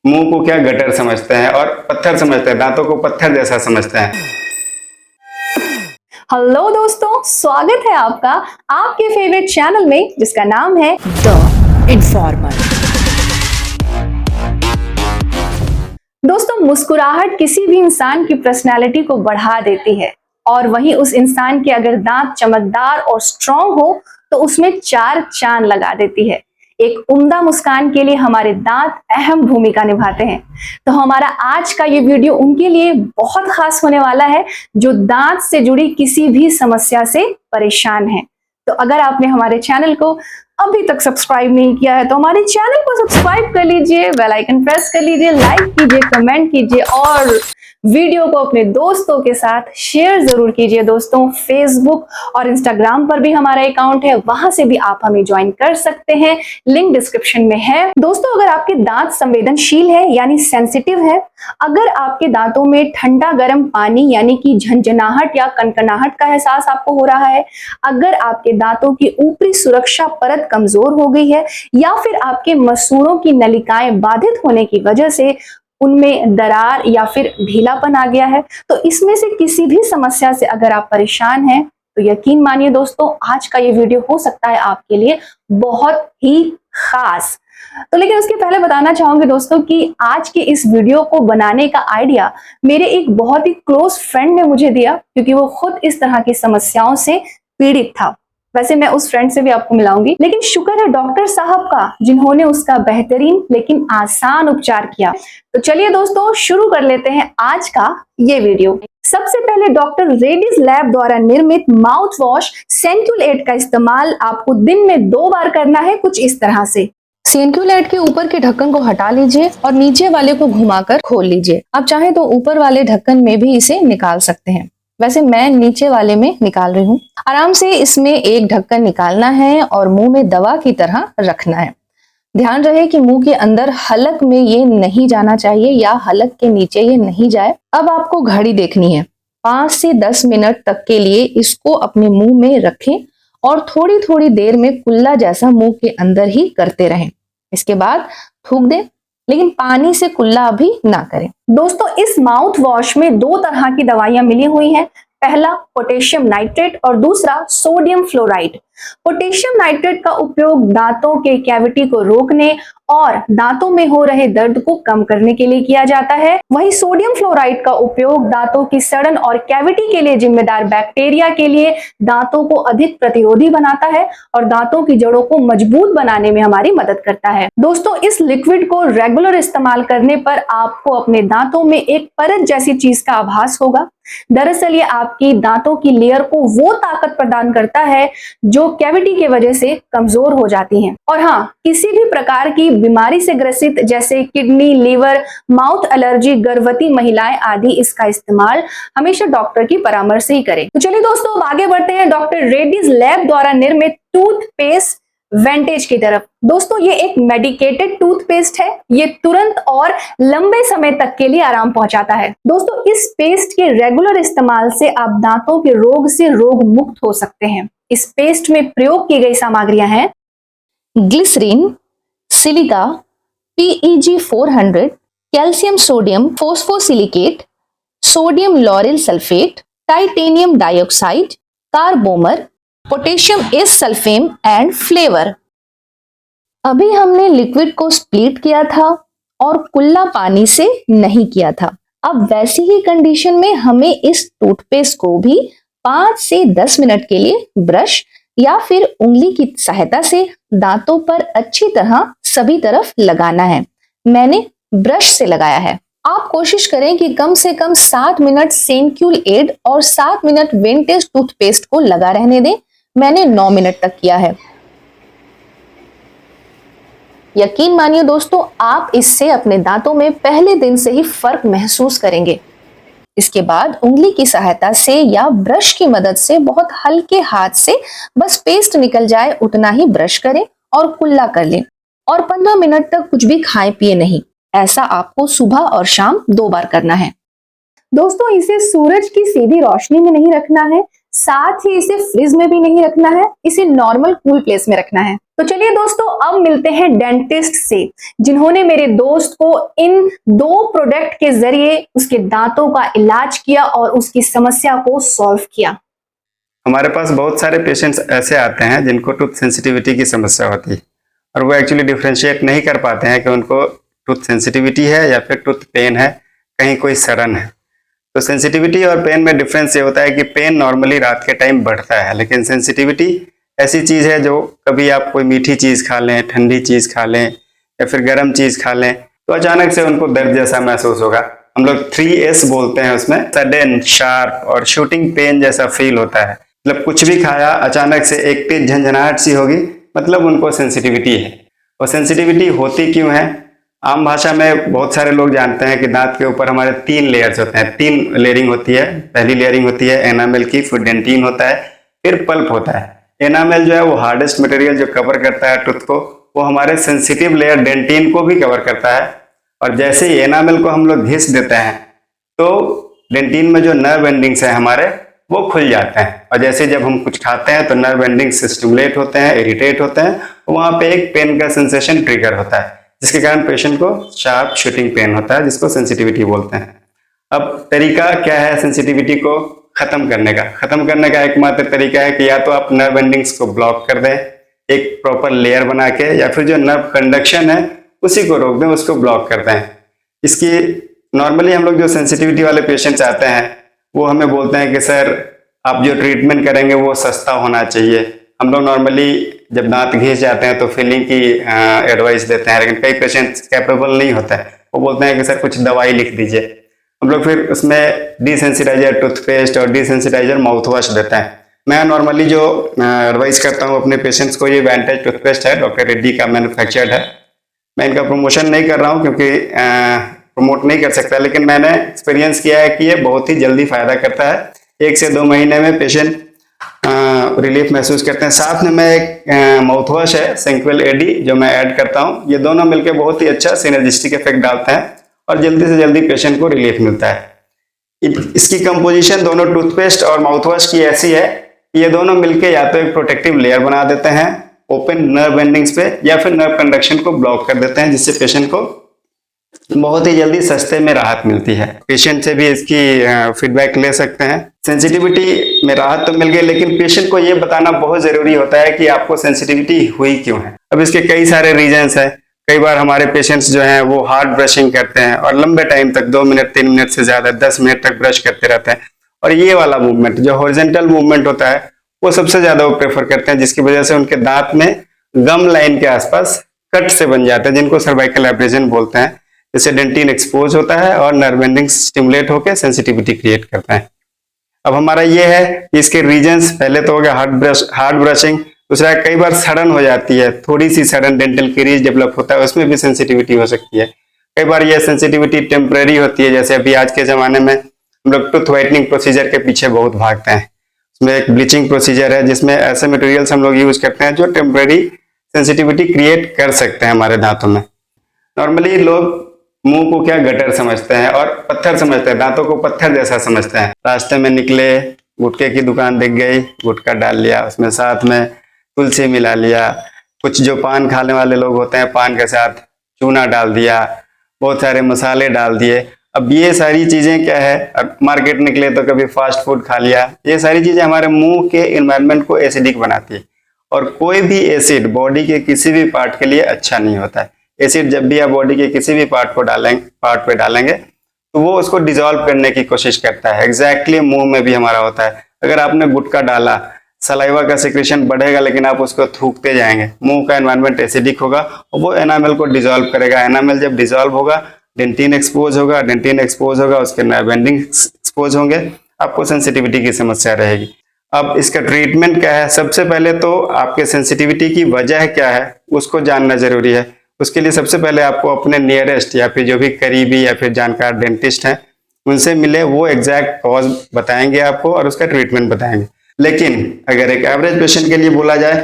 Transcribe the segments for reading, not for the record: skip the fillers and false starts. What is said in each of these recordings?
मुंह को क्या गटर समझते हैं और पत्थर समझते हैं, दांतों को पत्थर जैसा समझते हैं। हेलो दोस्तों, स्वागत है आपका आपके फेवरेट चैनल में जिसका नाम है द इन्फॉर्मर। दोस्तों, मुस्कुराहट किसी भी इंसान की पर्सनालिटी को बढ़ा देती है और वहीं उस इंसान के अगर दांत चमकदार और स्ट्रॉन्ग हो तो उसमें चार चांद लगा देती है। एक उम्दा मुस्कान के लिए हमारे दांत अहम भूमिका निभाते हैं। तो हमारा आज का ये वीडियो उनके लिए बहुत खास होने वाला है जो दांत से जुड़ी किसी भी समस्या से परेशान है। तो अगर आपने हमारे चैनल को अभी तक सब्सक्राइब नहीं किया है तो हमारे चैनल को सब्सक्राइब कर लीजिए, बेल आइकन प्रेस कर लीजिए, लाइक कीजिए, कमेंट कीजिए और वीडियो को अपने दोस्तों के साथ शेयर जरूर कीजिए। दोस्तों, फेसबुक और इंस्टाग्राम पर भी हमारा अकाउंट है, वहां से भी आप हमें ज्वाइन कर सकते हैं, लिंक डिस्क्रिप्शन में है। दोस्तों, अगर आपके दांत संवेदनशील है यानी सेंसिटिव है, अगर आपके दांतों में ठंडा गर्म पानी यानी कि झंझनाहट या कनकनाहट का एहसास आपको हो रहा है, अगर आपके दांतों की ऊपरी सुरक्षा परत कमजोर हो गई है या फिर आपके मसूड़ों की नलिकाएं बाधित होने की वजह से उनमें दरार या फिर ढीलापन आ गया है, तो इसमें से किसी भी समस्या से अगर आप परेशान हैं तो यकीन मानिए दोस्तों, आज का ये वीडियो हो सकता है आपके लिए बहुत ही खास। तो लेकिन उसके पहले बताना चाहूंगी दोस्तों कि आज के इस वीडियो को बनाने का आइडिया मेरे एक बहुत ही क्लोज फ्रेंड ने मुझे दिया, क्योंकि वो खुद इस तरह की समस्याओं से पीड़ित था। वैसे मैं उस फ्रेंड से भी आपको मिलाऊंगी, लेकिन शुक्र है डॉक्टर साहब का जिन्होंने उसका बेहतरीन लेकिन आसान उपचार किया। तो चलिए दोस्तों, शुरू कर लेते हैं आज का ये वीडियो। सबसे पहले डॉक्टर रेड्डीज लैब द्वारा निर्मित माउथ वॉश सेंक्यूलेट का इस्तेमाल आपको दिन में 2 बार करना है, कुछ इस तरह से। सेंक्यूलेट के ऊपर के ढक्कन को हटा लीजिए और नीचे वाले को घुमाकर खोल लीजिए। आप चाहे तो ऊपर वाले ढक्कन में भी इसे निकाल सकते हैं, वैसे मैं नीचे वाले में निकाल रही हूँ। आराम से इसमें एक ढक्कन निकालना है और मुंह में दवा की तरह रखना है। ध्यान रहे कि मुंह के अंदर हलक में ये नहीं जाना चाहिए या हलक के नीचे ये नहीं जाए। अब आपको घड़ी देखनी है। 5 से 10 मिनट तक के लिए इसको अपने मुंह में रखें और थोड़ी थोड़ी देर में कुल्ला जैसा मुंह के अंदर ही करते रहें। इसके बाद थूक दें, लेकिन पानी से कुल्ला अभी ना करें। दोस्तों, इस माउथ वॉश में 2 तरह की दवाइयां मिली हुई हैं। पहला पोटेशियम नाइट्रेट और दूसरा सोडियम फ्लोराइड। पोटेशियम नाइट्रेट का उपयोग दांतों के कैविटी को रोकने और दांतों में हो रहे दर्द को कम करने के लिए किया जाता है। वहीं सोडियम फ्लोराइड का उपयोग दांतों की सड़न और कैविटी के लिए जिम्मेदार बैक्टीरिया के लिए दांतों को अधिक प्रतिरोधी बनाता है और दांतों की जड़ों को मजबूत बनाने में हमारी मदद करता है। दोस्तों, इस लिक्विड को रेगुलर इस्तेमाल करने पर आपको अपने दांतों में एक परत जैसी चीज का आभास होगा। दरअसल ये आपकी दांतों की लेयर को वो ताकत प्रदान करता है जो कैविटी की वजह से कमजोर हो जाती हैं। और हाँ, किसी भी प्रकार की बीमारी से ग्रसित जैसे किडनी, लीवर, माउथ एलर्जी, गर्भवती महिलाएं आदि इसका इस्तेमाल हमेशा डॉक्टर की परामर्श से ही करें। तो चलिए दोस्तों, अब आगे बढ़ते हैं डॉक्टर रेड्डीज लैब द्वारा निर्मित टूथपेस्ट वेंटेज की तरफ। दोस्तों, ये एक मेडिकेटेड टूथपेस्ट है। ये तुरंत और लंबे समय तक के लिए आराम पहुंचाता है। दोस्तों, इस पेस्ट के रेगुलर इस्तेमाल से आप दांतों के रोग से रोग मुक्त हो सकते हैं। इस पेस्ट में प्रयोग की गई सामग्रियां हैं glycerine, silica, PEG 400, calcium sodium phosphosilicate, sodium lauryl sulphate, titanium dioxide, carbomer, potassium acesulfame and flavour. अभी हमने लिक्विड को स्प्लिट किया था और कुल्ला पानी से नहीं किया था। अब वैसी ही कंडीशन में हमें इस टूथपेस्ट को भी 5 से 10 मिनट के लिए ब्रश या फिर उंगली की सहायता से दांतों पर अच्छी तरह सभी तरफ लगाना है। मैंने ब्रश से लगाया है। आप कोशिश करें कि कम से कम 7 मिनट सेंक्यूलेट और 7 मिनट वेंटेज टूथपेस्ट को लगा रहने दें। मैंने 9 मिनट तक किया है। यकीन मानिए दोस्तों, आप इससे अपने दांतों में पहले दिन से ही फर्क महसूस करेंगे। इसके बाद उंगली की सहायता से या ब्रश की मदद से बहुत हल्के हाथ से बस पेस्ट निकल जाए उतना ही ब्रश करें और कुल्ला कर लें और 15 मिनट तक कुछ भी खाए पिए नहीं। ऐसा आपको सुबह और शाम 2 बार करना है। दोस्तों, इसे सूरज की सीधी रोशनी में नहीं रखना है, साथ ही इसे फ्रिज में भी नहीं रखना है, इसे नॉर्मल कूल प्लेस में रखना है। तो चलिए दोस्तों, अब मिलते हैं डेंटिस्ट से, जिन्होंने मेरे दोस्त को इन 2 प्रोडक्ट के जरिए उसके दांतों का इलाज किया और उसकी समस्या को सॉल्व किया। हमारे पास बहुत सारे पेशेंट्स ऐसे आते हैं जिनको टूथ सेंसिटिविटी की समस्या होती है और वो एक्चुअली डिफ्रेंशिएट नहीं कर पाते हैं कि उनको टूथ सेंसिटिविटी है या फिर टूथ पेन है, कहीं कोई सड़न है। तो सेंसिटिविटी और पेन में डिफरेंस ये होता है कि पेन नॉर्मली रात के टाइम बढ़ता है, लेकिन सेंसिटिविटी ऐसी चीज़ है जो कभी आप कोई मीठी चीज़ खा लें, ठंडी चीज़ खा लें या फिर गर्म चीज़ खा लें तो अचानक से उनको दर्द जैसा महसूस होगा। हम लोग 3S बोलते हैं उसमें, सडन, शार्प और शूटिंग पेन जैसा फील होता है। मतलब कुछ भी खाया अचानक से एक तेज झंझनाहट सी होगी, मतलब उनको सेंसिटिविटी है। और सेंसिटिविटी होती क्यों है? आम भाषा में बहुत सारे लोग जानते हैं कि दांत के ऊपर हमारे 3 लेयर्स होते हैं, 3 लेयरिंग होती है। पहली लेयरिंग होती है एनामेल की, फिर डेंटिन होता है, फिर पल्प होता है। एनामेल जो है वो हार्डेस्ट मटेरियल जो कवर करता है टूथ को, वो हमारे सेंसिटिव लेयर डेंटिन को भी कवर करता है। और जैसे ही एनामेल को हम लोग घिस देते हैं तो डेंटिन में जो नर्व एंडिंग्स है हमारे वो खुल जाते हैं, और जैसे जब हम कुछ खाते हैं तो नर्व एंडिंग्स स्टिमुलेट होते हैं, इरिटेट होते हैं, वहां पे एक पेन का सेंसेशन ट्रिगर होता है, जिसके कारण पेशेंट को शार्प शूटिंग पेन होता है, जिसको सेंसिटिविटी बोलते हैं। अब तरीका क्या है सेंसिटिविटी को खत्म करने का? खत्म करने का एकमात्र तरीका है कि या तो आप नर्व एंडिंग्स को ब्लॉक कर दें एक प्रॉपर लेयर बना के, या फिर जो नर्व कंडक्शन है उसी को रोक दें, उसको ब्लॉक कर दें। इसकी नॉर्मली हम लोग जो सेंसिटिविटी वाले पेशेंट्स आते हैं वो हमें बोलते हैं कि सर आप जो ट्रीटमेंट करेंगे वो सस्ता होना चाहिए। हम लोग नॉर्मली जब दांत घिस जाते हैं तो फिलिंग की एडवाइस देते हैं, लेकिन कई पेशेंट्स कैपेबल नहीं होता है, वो बोलते हैं कि सर कुछ दवाई लिख दीजिए। हम लोग फिर उसमें डिसेंसिटाइजर टूथपेस्ट और डिसेंसिटाइजर माउथ वॉश देते हैं। मैं नॉर्मली जो एडवाइस करता हूँ अपने पेशेंट्स को, ये वेंटेज टूथपेस्ट है, डॉक्टर रेड्डी का मैन्युफैक्चर्ड है। मैं इनका प्रमोशन नहीं कर रहा हूँ क्योंकि प्रमोट नहीं कर सकता, लेकिन मैंने एक्सपीरियंस किया है कि ये बहुत ही जल्दी फायदा करता है। 1 से 2 महीने में पेशेंट रिलीफ महसूस करते हैं। साथ में मैं एक माउथ वॉश है सेंक्वेल एडी जो मैं ऐड करता हूँ, ये दोनों मिलकर बहुत ही अच्छा सिनर्जिस्टिक इफेक्ट डालते हैं और जल्दी से जल्दी पेशेंट को रिलीफ मिलता है। इसकी कंपोजिशन दोनों टूथपेस्ट और माउथ वॉश की ऐसी है, ये दोनों मिलके या तो एक प्रोटेक्टिव लेयर बना देते हैं ओपन नर्व एंडिंग्स पे, या फिर नर्व कंडक्शन को ब्लॉक कर देते हैं, जिससे पेशेंट को बहुत ही जल्दी सस्ते में राहत मिलती है। पेशेंट से भी इसकी फीडबैक ले सकते हैं। सेंसिटिविटी में राहत तो मिल गई, लेकिन पेशेंट को ये बताना बहुत जरूरी होता है कि आपको सेंसिटिविटी हुई क्यों है। अब इसके कई सारे रीजंस हैं। कई बार हमारे पेशेंट्स जो हैं वो हार्ड ब्रशिंग करते हैं और लंबे टाइम तक 2 मिनट 3 मिनट से ज्यादा 10 मिनट तक ब्रश करते रहते हैं, और ये वाला मूवमेंट जो हॉरिजॉन्टल मूवमेंट होता है वो सबसे ज्यादा वो प्रेफर करते हैं, जिसकी वजह से उनके दांत में गम लाइन के आसपास कट से बन जाते हैं, जिनको सर्वाइकल एब्रेजन बोलते हैं। जिससे डेंटिन एक्सपोज होता है और नर्व एंडिंग्स स्टिमुलेट होकर सेंसिटिविटी क्रिएट करता है। अब हमारा ये है कि इसके रीजंस, पहले तो हो गया हार्ड ब्रशिंग, दूसरा कई बार सड़न हो जाती है, थोड़ी सी सड़न डेंटल क्रीज डेवलप होता है, उसमें भी सेंसिटिविटी हो सकती है। कई बार यह सेंसिटिविटी टेम्परेरी होती है, जैसे अभी आज के जमाने में हम लोग टूथ व्हाइटनिंग प्रोसीजर के पीछे बहुत भागते हैं। उसमें एक ब्लीचिंग प्रोसीजर है जिसमें ऐसे मटेरियल्स हम लोग यूज करते हैं जो टेम्परेरी सेंसिटिविटी क्रिएट कर सकते हैं हमारे दांतों में। नॉर्मली लोग मुंह को क्या गटर समझते हैं और पत्थर समझते हैं, दांतों को पत्थर जैसा समझते हैं। रास्ते में निकले, गुटखे की दुकान दिख गई, गुटखा डाल लिया, उसमें साथ में तुलसी मिला लिया, कुछ जो पान खाने वाले लोग होते हैं पान के साथ चूना डाल दिया, बहुत सारे मसाले डाल दिए। अब ये सारी चीजें क्या है, अब मार्केट निकले तो कभी फास्ट फूड खा लिया, ये सारी चीजें हमारे मुंह के एनवायरनमेंट को एसिडिक बनाती है, और कोई भी एसिड बॉडी के किसी भी पार्ट के लिए अच्छा नहीं होता है। एसिड जब भी आप बॉडी के किसी भी पार्ट पे डालेंगे तो वो उसको डिसॉल्व करने की कोशिश करता है। एग्जैक्टली मुंह में भी हमारा होता है। अगर आपने गुटखा डाला, सलाइवा का सिक्रेशन बढ़ेगा, लेकिन आप उसको थूकते जाएंगे, मुंह का एनवायरनमेंट एसिडिक होगा और वो एनामेल को डिसॉल्व करेगा। एनामेल जब डिसॉल्व होगा, डेंटिन एक्सपोज होगा, डेंटिन एक्सपोज होगा, उसके नर्व एंडिंग एक्सपोज होंगे, आपको सेंसिटिविटी की समस्या रहेगी। अब इसका ट्रीटमेंट क्या है? सबसे पहले तो आपके सेंसिटिविटी की वजह क्या है उसको जानना जरूरी है। उसके लिए सबसे पहले आपको अपने नियरेस्ट या फिर जो भी करीबी या फिर जानकार डेंटिस्ट हैं उनसे मिले, वो एग्जैक्ट कॉज बताएंगे आपको और उसका ट्रीटमेंट बताएंगे। लेकिन अगर एक एवरेज पेशेंट के लिए बोला जाए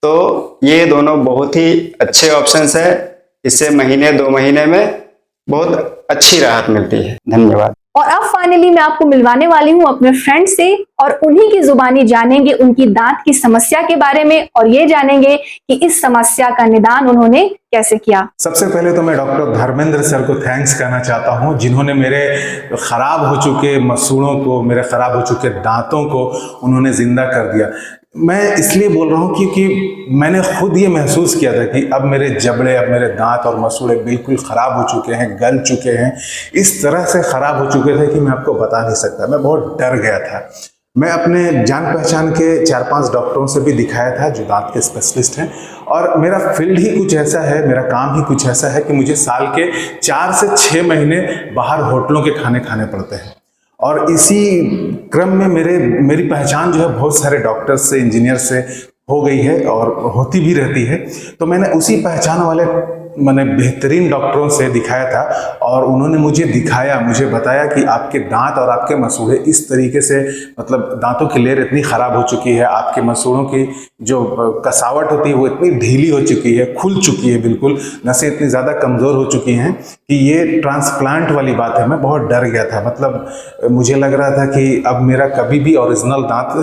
तो ये दोनों बहुत ही अच्छे ऑप्शंस है। इससे महीने 2 महीने में बहुत अच्छी राहत मिलती है। धन्यवाद। और अब फाइनली मैं आपको मिलवाने वाली हूँ अपने फ्रेंड से और उन्हीं की जुबानी जानेंगे उनकी दांत की समस्या के बारे में और ये जानेंगे कि इस समस्या का निदान उन्होंने कैसे किया। सबसे पहले तो मैं डॉक्टर धर्मेंद्र सर को थैंक्स कहना चाहता हूं, जिन्होंने मेरे खराब हो चुके मसूड़ों को, मेरे खराब हो चुके दांतों को उन्होंने जिंदा कर दिया। मैं इसलिए बोल रहा हूं क्योंकि मैंने खुद ये महसूस किया था कि अब मेरे जबड़े, अब मेरे दांत और मसूड़े बिल्कुल ख़राब हो चुके हैं, गल चुके हैं, इस तरह से ख़राब हो चुके थे कि मैं आपको बता नहीं सकता। मैं बहुत डर गया था। मैं अपने जान पहचान के 4-5 डॉक्टरों से भी दिखाया था जो दांत के स्पेशलिस्ट हैं, और मेरा फील्ड ही कुछ ऐसा है, मेरा काम ही कुछ ऐसा है कि मुझे साल के 4 से 6 महीने बाहर होटलों के खाने खाने पड़ते हैं। और इसी क्रम में मेरी पहचान जो है बहुत सारे डॉक्टर से, इंजीनियर से हो गई है और होती भी रहती है। तो मैंने उसी पहचान वाले बेहतरीन डॉक्टरों से दिखाया था और उन्होंने मुझे बताया कि आपके दांत और आपके मसूड़े इस तरीके से, मतलब दांतों की लेयर इतनी ख़राब हो चुकी है, आपके मसूड़ों की जो कसावट होती है वो इतनी ढीली हो चुकी है, खुल चुकी है, बिल्कुल नसें इतनी ज़्यादा कमज़ोर हो चुकी हैं कि ये ट्रांसप्लांट वाली बात है। मैं बहुत डर गया था, मतलब मुझे लग रहा था कि अब मेरा कभी भी ओरिजिनल दांत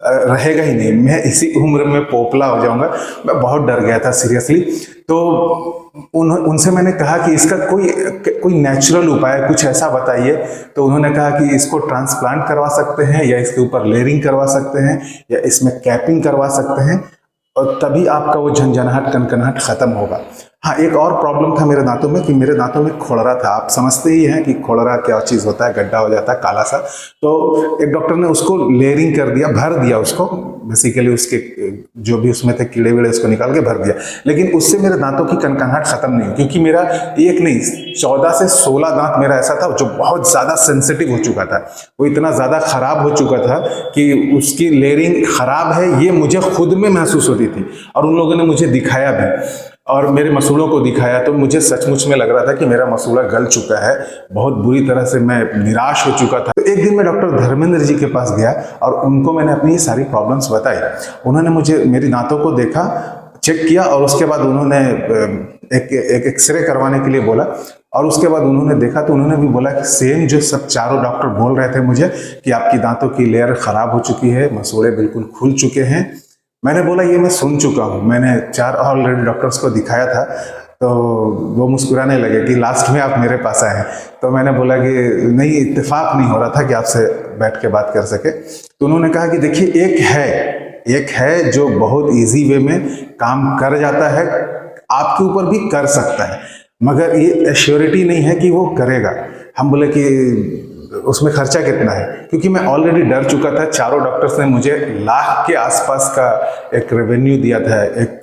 रहेगा ही नहीं, मैं इसी उम्र में पोपला हो जाऊंगा। मैं बहुत डर गया था सीरियसली। तो उनसे मैंने कहा कि इसका कोई नेचुरल उपाय, कुछ ऐसा बताइए। तो उन्होंने कहा कि इसको ट्रांसप्लांट करवा सकते हैं, या इसके ऊपर लेयरिंग करवा सकते हैं, या इसमें कैपिंग करवा सकते हैं, और तभी आपका वो झंझनाहट, कनकनाहट खत्म होगा। हाँ, एक और प्रॉब्लम था मेरे दांतों में कि मेरे दांतों में खोड़रा था। आप समझते ही हैं कि खोड़रा क्या चीज़ होता है, गड्ढा हो जाता है काला सा। तो एक डॉक्टर ने उसको लेयरिंग कर दिया, भर दिया उसको, बेसिकली उसके जो भी उसमें थे कीड़े वीड़े उसको निकाल के भर दिया। लेकिन उससे मेरे दांतों की कनकनाहट खत्म नहीं हुई, क्योंकि मेरा एक नहीं 14 से 16 दांत मेरा ऐसा था जो बहुत ज़्यादा सेंसिटिव हो चुका था। वो इतना ज़्यादा ख़राब हो चुका था कि उसकी लेयरिंग ख़राब है ये मुझे खुद में महसूस होती थी। और उन लोगों ने मुझे दिखाया भी और मेरे मसूड़ों को दिखाया, तो मुझे सचमुच में लग रहा था कि मेरा मसूड़ा गल चुका है, बहुत बुरी तरह से मैं निराश हो चुका था। तो एक दिन मैं डॉक्टर धर्मेंद्र जी के पास गया और उनको मैंने अपनी ये सारी प्रॉब्लम्स बताई। उन्होंने मुझे मेरी दांतों को देखा, चेक किया, और उसके बाद उन्होंने एक एक्सरे करवाने के लिए बोला। और उसके बाद उन्होंने देखा तो उन्होंने भी बोला कि सेम जो सब चारों डॉक्टर बोल रहे थे मुझे कि आपकी दांतों की लेयर ख़राब हो चुकी है, मसूड़े बिल्कुल खुल चुके हैं। मैंने बोला ये मैं सुन चुका हूँ, मैंने 4 ऑलरेडी डॉक्टर्स को दिखाया था। तो वो मुस्कुराने लगे कि लास्ट में आप मेरे पास आए हैं। तो मैंने बोला कि नहीं, इत्तेफाक नहीं हो रहा था कि आपसे बैठ के बात कर सके। तो उन्होंने कहा कि देखिए एक है जो बहुत इजी वे में काम कर जाता है, आपके ऊपर भी कर सकता है, मगर ये एश्योरिटी नहीं है कि वो करेगा। हम बोले कि उसमें खर्चा कितना है, क्योंकि मैं ऑलरेडी डर चुका था। चारों डॉक्टर्स ने मुझे लाख के आसपास का एक रेवेन्यू दिया था, एक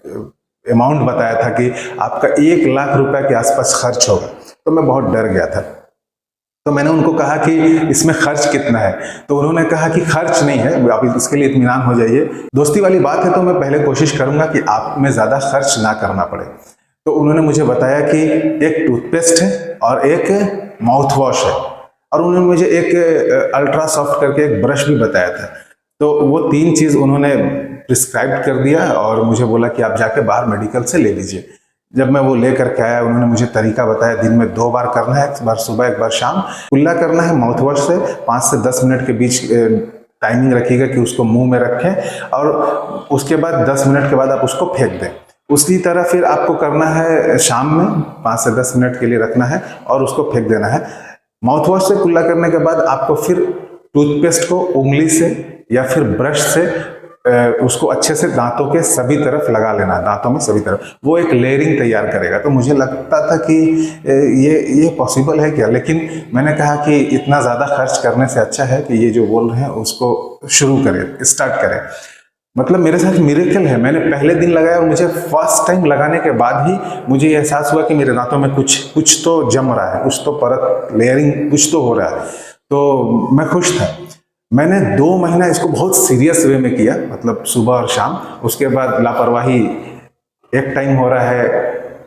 अमाउंट बताया था कि आपका 1 लाख रुपए के आसपास खर्च होगा। तो मैं बहुत डर गया था। तो मैंने उनको कहा कि इसमें खर्च कितना है, तो उन्होंने कहा कि खर्च नहीं है, आप इसके लिए इत्मीनान हो जाइए, दोस्ती वाली बात है, तो मैं पहले कोशिश करूंगा कि आप में ज़्यादा खर्च ना करना पड़े। तो उन्होंने मुझे बताया कि एक टूथपेस्ट है और एक माउथ वॉश है, और उन्होंने मुझे एक अल्ट्रा सॉफ्ट करके एक ब्रश भी बताया था। तो वो 3 चीज़ उन्होंने प्रिस्क्राइब कर दिया और मुझे बोला कि आप जाके बाहर मेडिकल से ले लीजिए। जब मैं वो लेकर के आया, उन्होंने मुझे तरीका बताया, दिन में 2 बार करना है, एक बार सुबह एक बार शाम। कुल्ला करना है माउथ वॉश से, 5 से 10 मिनट के बीच टाइमिंग रखिएगा कि उसको मुंह में रखें, और उसके बाद 10 मिनट के बाद आप उसको फेंक दें। उसी तरह फिर आपको करना है शाम में, 5 से 10 मिनट के लिए रखना है और उसको फेंक देना है। माउथ वॉश से कुल्ला करने के बाद आपको फिर टूथपेस्ट को उंगली से या फिर ब्रश से उसको अच्छे से दांतों के सभी तरफ लगा लेना, दांतों में सभी तरफ। वो एक लेयरिंग तैयार करेगा। तो मुझे लगता था कि ये पॉसिबल है क्या, लेकिन मैंने कहा कि इतना ज़्यादा खर्च करने से अच्छा है कि ये जो बोल रहे हैं उसको शुरू करें, स्टार्ट करें। मतलब मेरे साथ मिरेकल है। मैंने पहले दिन लगाया और मुझे फर्स्ट टाइम लगाने के बाद ही मुझे ये एहसास हुआ कि मेरे दांतों में कुछ तो जम रहा है, कुछ तो परत, लेयरिंग कुछ तो हो रहा है। तो मैं खुश था। मैंने 2 महीना इसको बहुत सीरियस वे में किया, मतलब सुबह और शाम। उसके बाद लापरवाही, एक टाइम हो रहा है,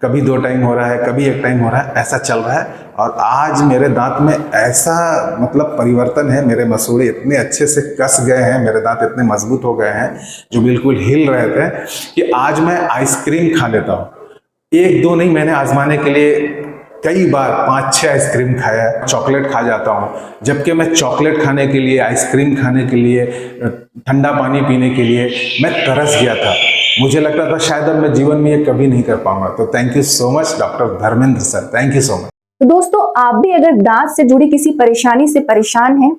कभी 2 टाइम हो रहा है, कभी 1 टाइम हो रहा है, ऐसा चल रहा है। और आज मेरे दांत में ऐसा मतलब परिवर्तन है, मेरे मसूड़े इतने अच्छे से कस गए हैं, मेरे दांत इतने मजबूत हो गए हैं जो बिल्कुल हिल रहे थे कि आज मैं आइसक्रीम खा लेता हूँ। 1-2 नहीं, मैंने आजमाने के लिए कई बार 5-6 आइसक्रीम खाया है, चॉकलेट खा जाता हूँ, जबकि मैं चॉकलेट खाने के लिए, आइसक्रीम खाने के लिए, ठंडा पानी पीने के लिए मैं तरस गया था। मुझे लगता था शायद अब मैं जीवन में ये कभी नहीं कर पाऊंगा। तो thank you so much doctor Dharmendra sir, thank you so much. तो दोस्तों, आप भी अगर दांत से जुड़ी किसी परेशानी से परेशान हैं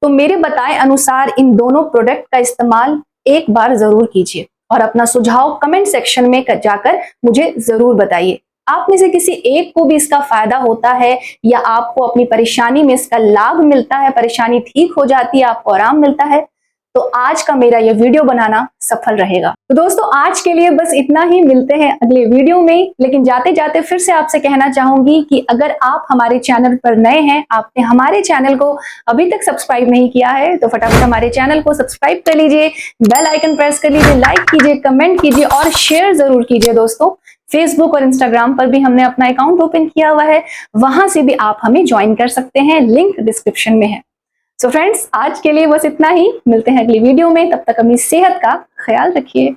तो मेरे बताए अनुसार इन दोनों प्रोडक्ट का इस्तेमाल एक बार जरूर कीजिए और अपना सुझाव कमेंट सेक्शन में जाकर मुझे जरूर बताइए। आप में से किसी एक को भी इसका फायदा होता है या आपको अपनी परेशानी में इसका लाभ मिलता है, परेशानी ठीक हो जाती है, आपको आराम मिलता है, तो आज का मेरा ये वीडियो बनाना सफल रहेगा। तो दोस्तों, आज के लिए बस इतना ही। मिलते हैं अगले वीडियो में। लेकिन जाते जाते फिर से आपसे कहना चाहूंगी कि अगर आप हमारे चैनल पर नए हैं, आपने हमारे चैनल को अभी तक सब्सक्राइब नहीं किया है, तो फटाफट हमारे चैनल को सब्सक्राइब कर लीजिए, बेल आइकन प्रेस कर लीजिए, लाइक कीजिए, कमेंट कीजिए और शेयर जरूर कीजिए। दोस्तों, फेसबुक और इंस्टाग्राम पर भी हमने अपना अकाउंट ओपन किया हुआ है, वहां से भी आप हमें ज्वाइन कर सकते हैं, लिंक डिस्क्रिप्शन में है। सो फ्रेंड्स, आज के लिए बस इतना ही। मिलते हैं अगली वीडियो में, तब तक अपनी सेहत का ख्याल रखिए।